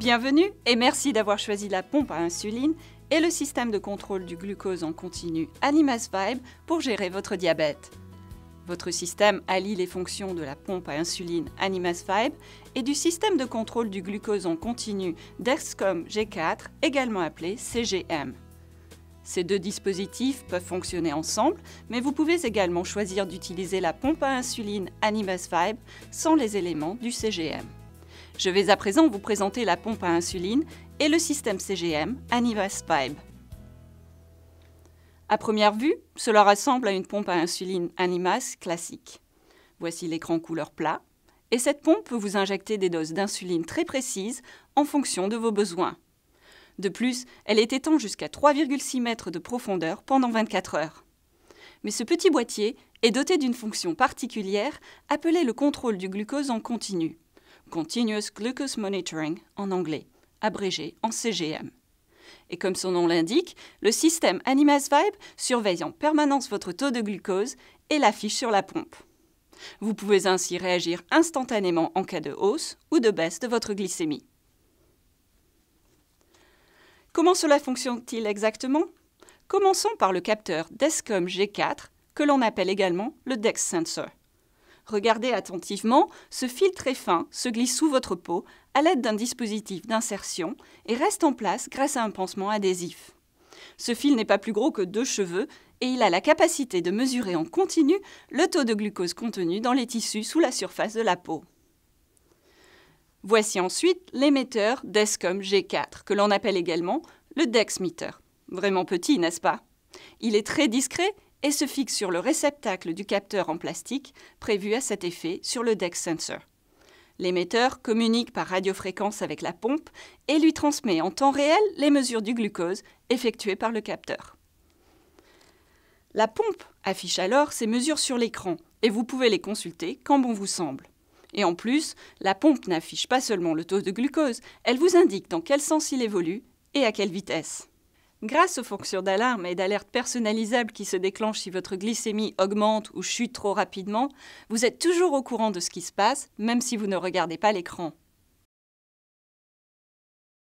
Bienvenue et merci d'avoir choisi la pompe à insuline et le système de contrôle du glucose en continu Animas Vibe pour gérer votre diabète. Votre système allie les fonctions de la pompe à insuline Animas Vibe et du système de contrôle du glucose en continu Dexcom G4, également appelé CGM. Ces deux dispositifs peuvent fonctionner ensemble, mais vous pouvez également choisir d'utiliser la pompe à insuline Animas Vibe sans les éléments du CGM. Je vais à présent vous présenter la pompe à insuline et le système CGM Animas Vibe. À première vue, cela ressemble à une pompe à insuline Animas classique. Voici l'écran couleur plat, et cette pompe peut vous injecter des doses d'insuline très précises en fonction de vos besoins. De plus, elle est étend jusqu'à 3,6 mètres de profondeur pendant 24 heures. Mais ce petit boîtier est doté d'une fonction particulière appelée le contrôle du glucose en continu, Continuous Glucose Monitoring en anglais, abrégé en CGM. Et comme son nom l'indique, le système Animas Vibe surveille en permanence votre taux de glucose et l'affiche sur la pompe. Vous pouvez ainsi réagir instantanément en cas de hausse ou de baisse de votre glycémie. Comment cela fonctionne-t-il exactement? Commençons par le capteur Dexcom G4, que l'on appelle également le Dex Sensor. Regardez attentivement, ce fil très fin se glisse sous votre peau à l'aide d'un dispositif d'insertion et reste en place grâce à un pansement adhésif. Ce fil n'est pas plus gros que 2 cheveux et il a la capacité de mesurer en continu le taux de glucose contenu dans les tissus sous la surface de la peau. Voici ensuite l'émetteur Dexcom G4, que l'on appelle également le Dexmeter. Vraiment petit, n'est-ce pas? Il est très discret et se fixe sur le réceptacle du capteur en plastique prévu à cet effet sur le Dex Sensor. L'émetteur communique par radiofréquence avec la pompe et lui transmet en temps réel les mesures du glucose effectuées par le capteur. La pompe affiche alors ces mesures sur l'écran et vous pouvez les consulter quand bon vous semble. Et en plus, la pompe n'affiche pas seulement le taux de glucose, elle vous indique dans quel sens il évolue et à quelle vitesse. Grâce aux fonctions d'alarme et d'alerte personnalisables qui se déclenchent si votre glycémie augmente ou chute trop rapidement, vous êtes toujours au courant de ce qui se passe, même si vous ne regardez pas l'écran.